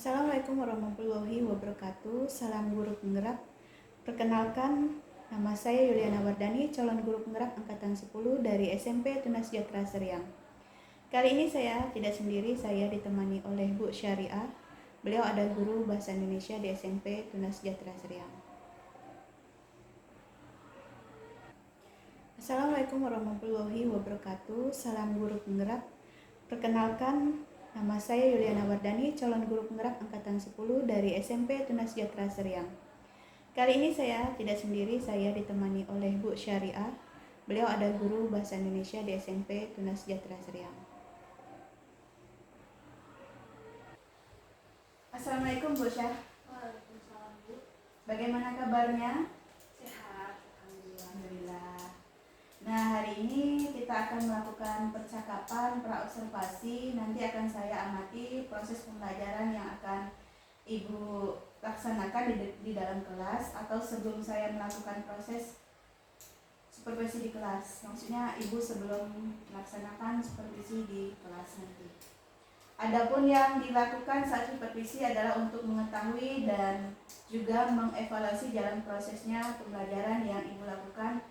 Assalamualaikum warahmatullahi wabarakatuh. Salam guru penggerak. Perkenalkan, nama saya Yuliana Wardani, calon guru penggerak angkatan 10 dari SMP Tunas Sejahtera Seriang. Kali ini saya tidak sendiri, saya ditemani oleh Bu Syariah. Beliau adalah guru bahasa Indonesia di SMP Tunas Sejahtera Seriang. Assalamualaikum warahmatullahi wabarakatuh. Salam guru penggerak. Perkenalkan, nama saya Yuliana Wardani, calon guru penggerak angkatan 10 dari SMP Tunas Sejahtera Seriang. Kali ini saya tidak sendiri, saya ditemani oleh Bu Syariah. Beliau adalah guru bahasa Indonesia di SMP Tunas Sejahtera Seriang. Assalamualaikum Bu Syah. Waalaikumsalam Bu. Bagaimana kabarnya? Sehat, alhamdulillah. Alhamdulillah. Nah, hari ini kita akan melakukan percakapan praobservasi. Nanti akan saya amati proses pembelajaran yang akan Ibu laksanakan di dalam kelas, atau sebelum saya melakukan proses supervisi di kelas. Maksudnya Ibu sebelum melaksanakan supervisi di kelas nanti. Adapun yang dilakukan saat supervisi adalah untuk mengetahui dan juga mengevaluasi jalan prosesnya pembelajaran yang Ibu lakukan.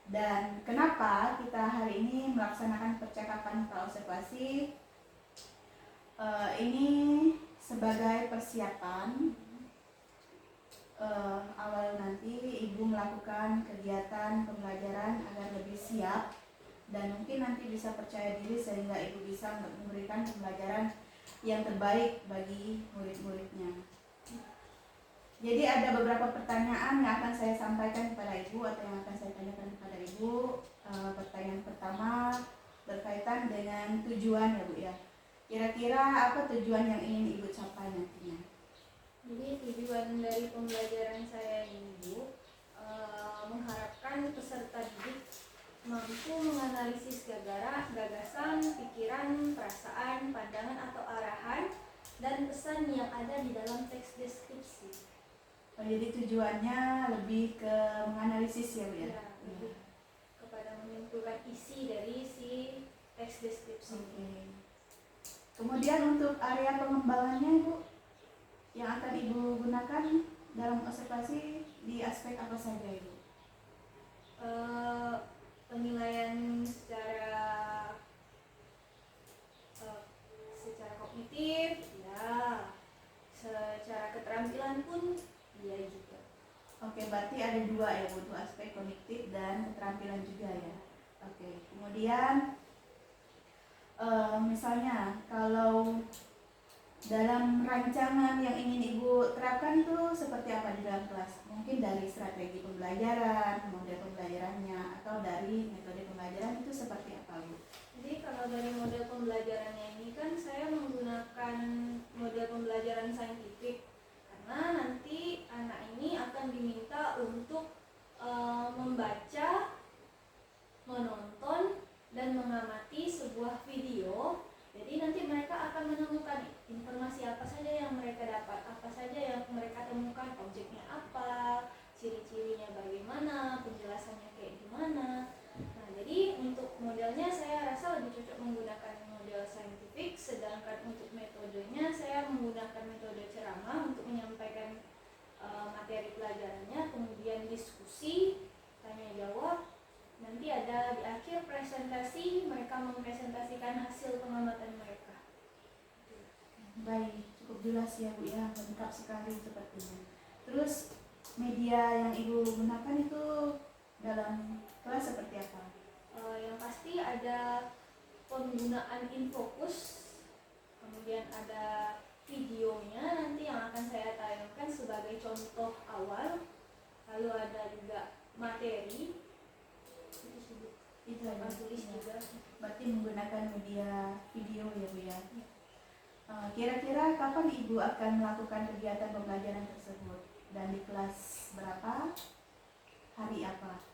Dan kenapa kita hari ini melaksanakan percakapan praobservasi? Ini sebagai persiapan awal nanti Ibu melakukan kegiatan pembelajaran agar lebih siap dan mungkin nanti bisa percaya diri sehingga Ibu bisa memberikan pembelajaran yang terbaik bagi murid-muridnya. Jadi ada beberapa pertanyaan yang akan saya sampaikan kepada Ibu atau yang akan saya tanyakan kepada Ibu. Pertanyaan pertama berkaitan dengan tujuan ya Bu ya. Kira-kira apa tujuan yang ingin Ibu capai nantinya? Jadi tujuan dari pembelajaran saya ini Bu, mengharapkan peserta didik mampu menganalisis gagasan, pikiran, perasaan, pandangan atau arahan dan pesan yang ada di dalam teks deskripsi. Jadi tujuannya lebih ke menganalisis ya Bu ya? Lebih kepada menyimpulkan isi dari si teks deskripsi. Oke. Kemudian untuk area pengembangannya Bu, yang akan Ibu gunakan dalam observasi di aspek apa saja Ibu? Penilaian secara kognitif, ya, secara keterampilan pun ya juga. Oke, berarti ada dua ya Bu, aspek kognitif dan keterampilan juga ya. Oke, kemudian misalnya kalau dalam rancangan yang ingin Ibu terapkan itu seperti apa di dalam kelas? Mungkin dari strategi pembelajaran, model pembelajarannya, atau dari metode pembelajaran itu seperti apa Bu? Jadi kalau dari model pembelajarannya ini kan saya menggunakan model pembelajaran saintifik, karena nanti anak ini akan diminta untuk membaca, menonton, dan mengamati sebuah video. Jadi nanti mereka akan menemukan informasi apa saja yang mereka dapat, apa saja yang mereka temukan, objeknya apa, ciri-cirinya bagaimana, penjelasannya kayak gimana. Nah, jadi untuk modelnya saya rasa lebih cocok menggunakan model saintifik, sedangkan untuk metodenya saya menggunakan metode ceramah untuk menyampaikan materi pelajarannya, kemudian diskusi, tanya jawab. Nanti ada di akhir presentasi, mereka mempresentasikan hasil pengamatan mereka. Baik, cukup jelas ya Bu ya, lengkap sekali sepertinya. Terus media yang Ibu gunakan itu dalam kelas seperti apa? Yang pasti ada penggunaan infocus, kemudian ada videonya nanti yang akan saya tayangkan sebagai contoh awal, lalu ada juga materi. Itu akan tulis juga. Berarti menggunakan media video ya Bu ya. Kira-kira kapan Ibu akan melakukan kegiatan pembelajaran tersebut dan di kelas berapa? Hari apa?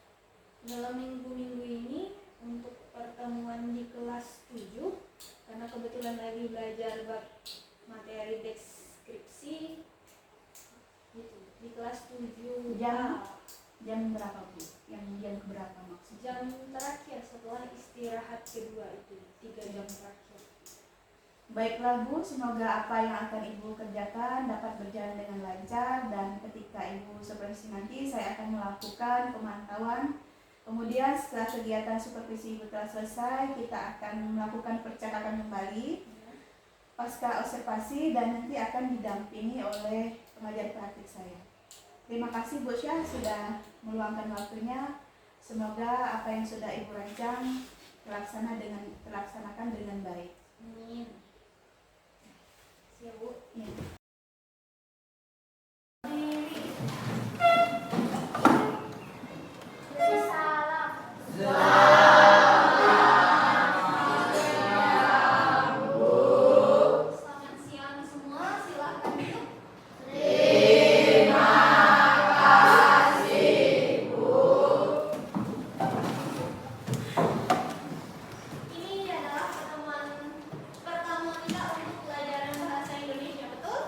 Dalam minggu-minggu ini untuk pertemuan di kelas 7, karena kebetulan lagi belajar bab materi deskripsi gitu. Di kelas 7 jam berapa Bu? Yang jam berapa maksudnya? Jam terakhir setelah istirahat kedua itu, 3 jam terakhir. Baiklah Bu, semoga apa yang akan Ibu kerjakan dapat berjalan dengan lancar, dan ketika Ibu supervisi nanti saya akan melakukan pemantauan. Kemudian setelah kegiatan supervisi Ibu telah selesai, kita akan melakukan percakapan kembali pasca observasi dan nanti akan didampingi oleh pengajar praktik saya. Terima kasih Bu Syah sudah meluangkan waktunya. Semoga apa yang sudah Ibu rancang terlaksanakan dengan baik. Amin. Siap Bu. Ya. Salam. Selamat siang semua, silakan duduk. Ini adalah pertemuan kita untuk pelajaran bahasa Indonesia, betul?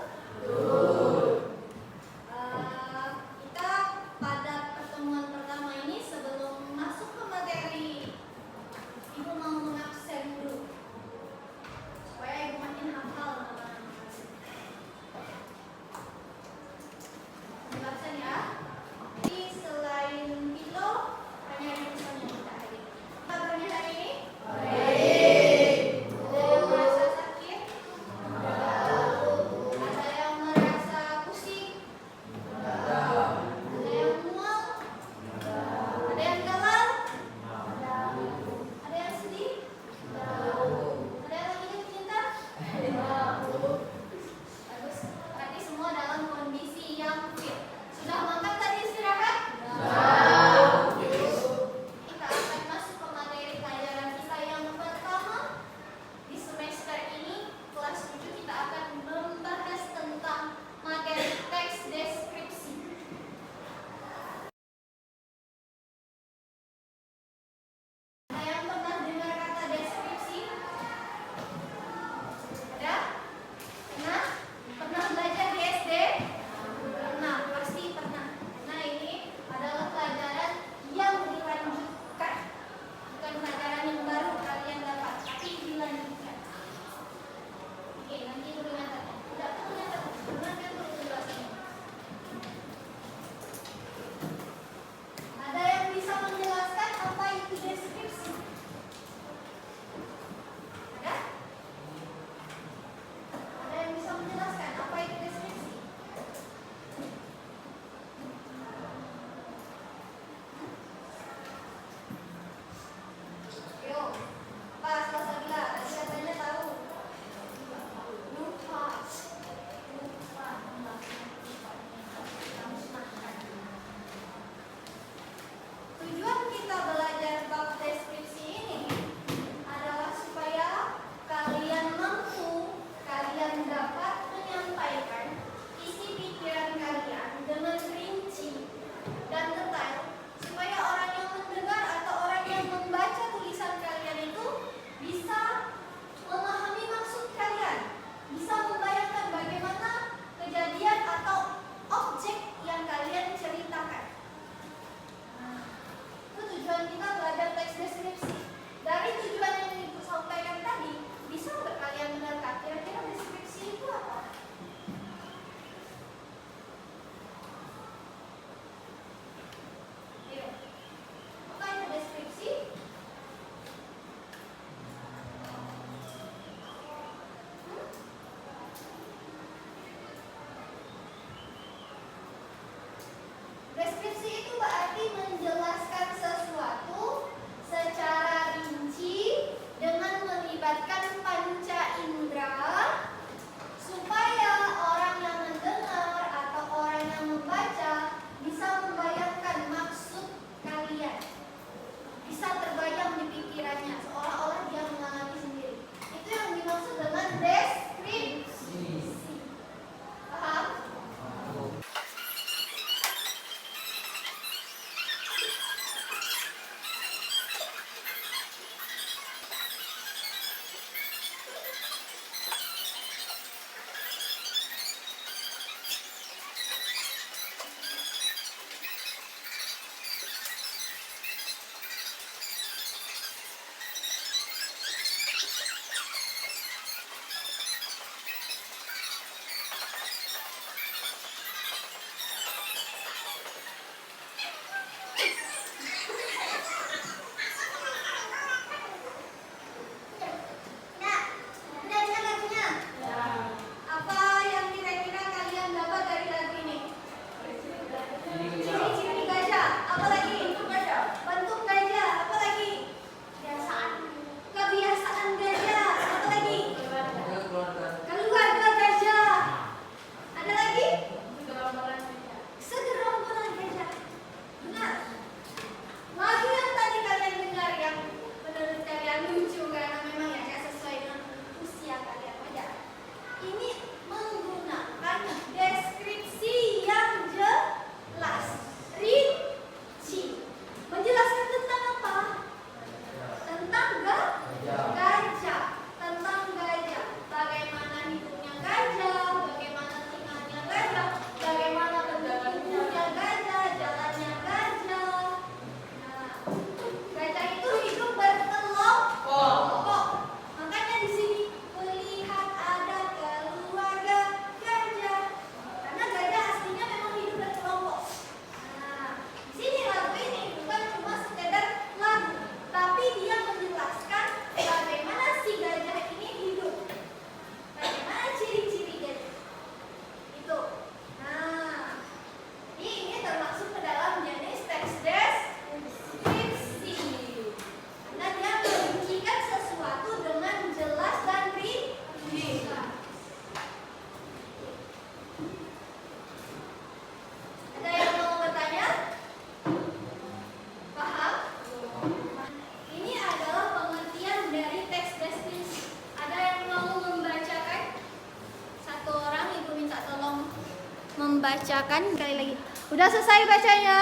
membacakan sekali lagi. Udah selesai bacanya?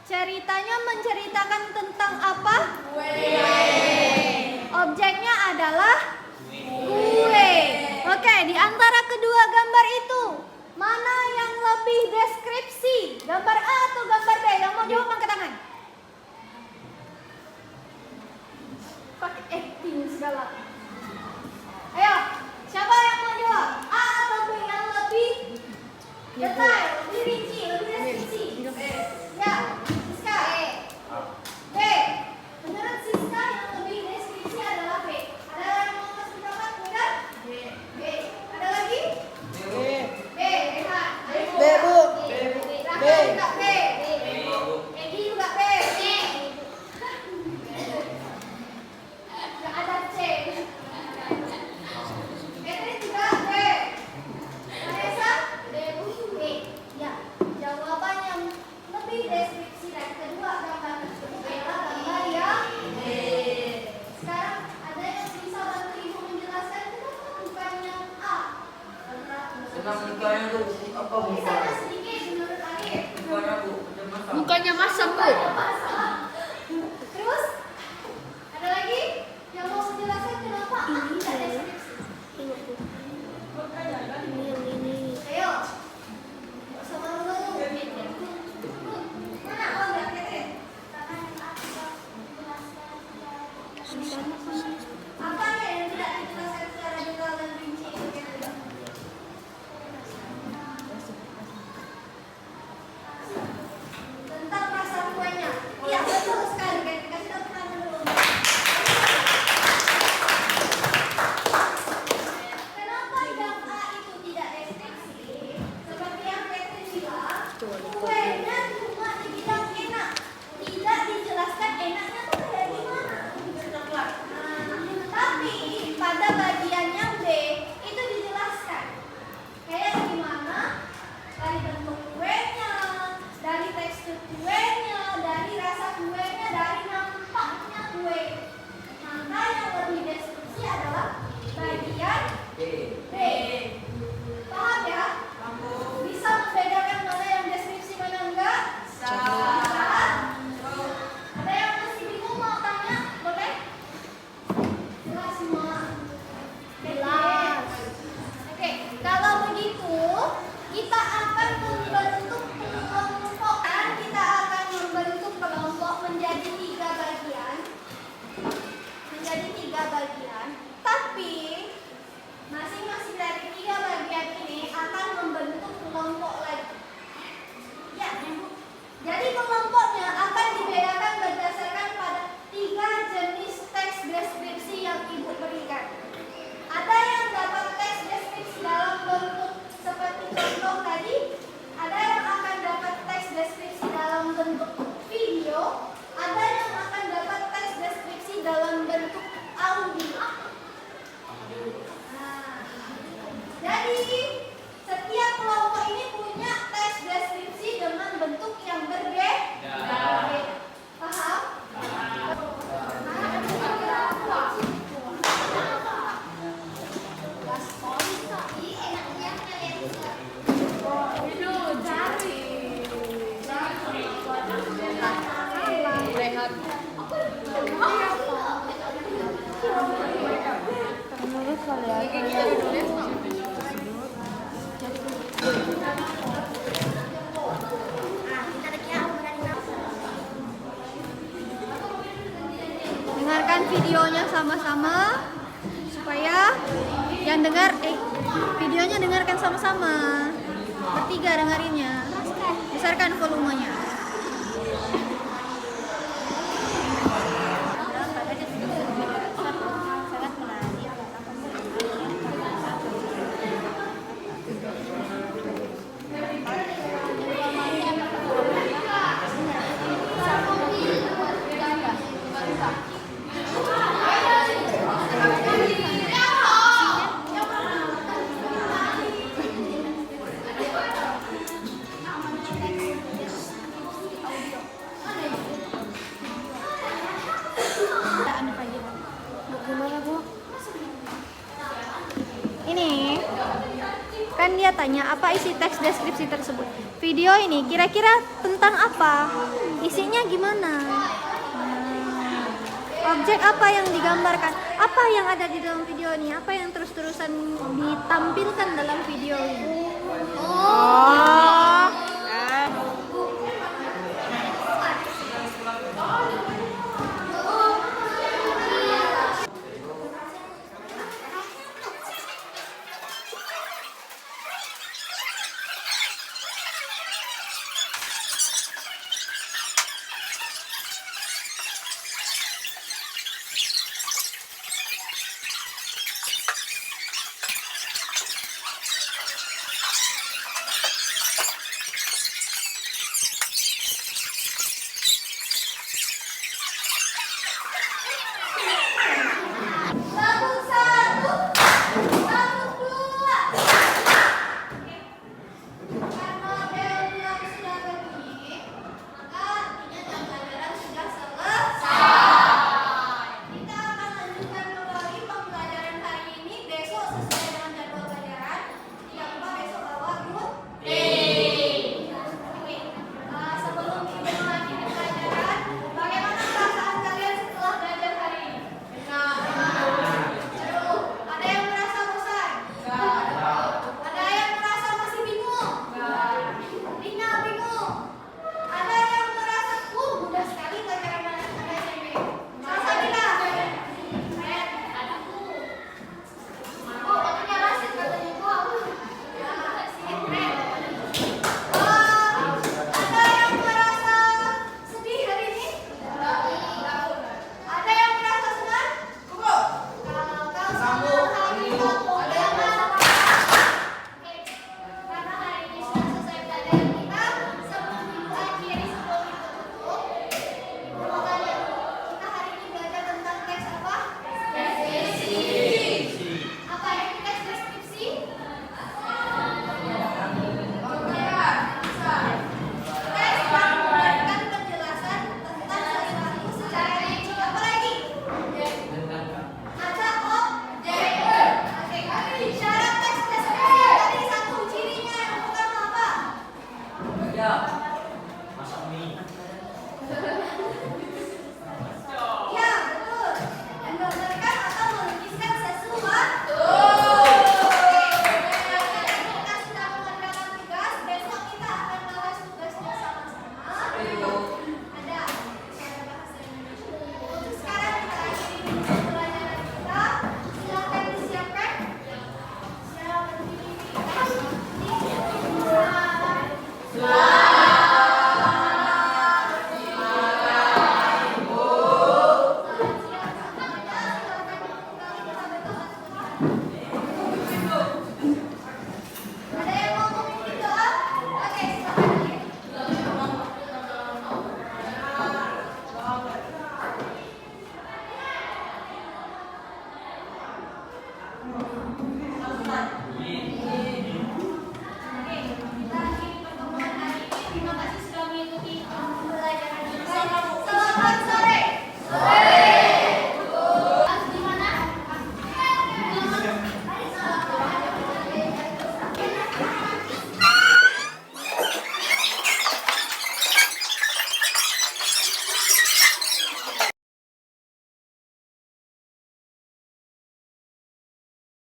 Ceritanya menceritakan tentang apa? Objeknya adalah kue. Oke, di antara kedua gambar itu, mana yang lebih deskripsi? Gambar A atau gambar B? Yang mau jawab angkat tangan. Pakai acting segala. Ayo, siapa yang mau jawab? A atau B yang lebih detail, lebih rinci, lebih deskripsi? Ya, Siska. B. Menurut Siska yang lebih deskripsi adalah B. Ada yang mau kasih pendapat? Benar? B. Ada lagi? B. Rehan. B, Bu. Raka juga B. Egi juga B. Nggak ada C. Catherine juga B. Vanessa? B. Ya, jawaban yang lebih deskripsi dari kedua gambar tersebut adalah gambar yang B. Sekarang ada yang bisa bantu Ibu menjelaskan kenapa bukan yang A? Senang mukanya tuh apa Di muka? sana sedikit menurut Arif. Mukanya Bu, macam masa. Mukanya masam, Bu. Terus ada lagi yang mau menjelaskan kenapa A tidak deskripsi? Ayo. Sama lu. Mana? Oh, enggak, Catherine. Apa yang tidak dijelaskan secara detail dan rinci itu, Catherine? Tentang rasa kuenya. Iya, betul sekali. Kasih tahu teman dulu. Kenapa yang A itu tidak deskripsi? Seperti yang Catherine bilang, kuenya cuma dibilang enak, tidak dijelaskan enaknya tuh kayak gimana. Tapi pada bagian yang B itu dijelaskan kayak gimana, dari bentuk kuenya, dari tekstur kuenya, dari rasa kuenya, dari nampaknya kue. Maka yang lebih deskripsi adalah bagian B. Paham ya? Bisa membedakan mana yang deskripsi mana enggak? Bisa. Ada yang masih bingung mau tanya? Boleh? Jelas semua? Jelas. Oke, kalau begitu kita akan membentuk kelompok. Kita akan membentuk kelompok menjadi 3 bagian. Menjadi 3 bagian. Tapi masing-masing dari 3 bagian ini akan membentuk kelompok lagi. Ya, jadi kelompoknya akan dibedakan berdasarkan pada 3 jenis teks deskripsi yang Ibu berikan. Ada yang dapat teks deskripsi dalam bentuk seperti contoh tadi, ada yang akan dapat teks deskripsi dalam bentuk video, ada yang akan dapat teks deskripsi dalam bentuk audio. Nah, jadi setiap kelompok ini punya teks deskripsi dengan bentuk yang berbeda. Paham? Dengarkan videonya sama-sama supaya yang dengar videonya dengarkan sama-sama. Bertiga dengerinnya. Besarkan volumenya. Kan dia tanya apa isi teks deskripsi tersebut. Video ini kira-kira tentang apa? Isinya gimana? Objek apa yang digambarkan? Apa yang ada di dalam video ini? Apa yang terus-terusan ditampilkan dalam video ini?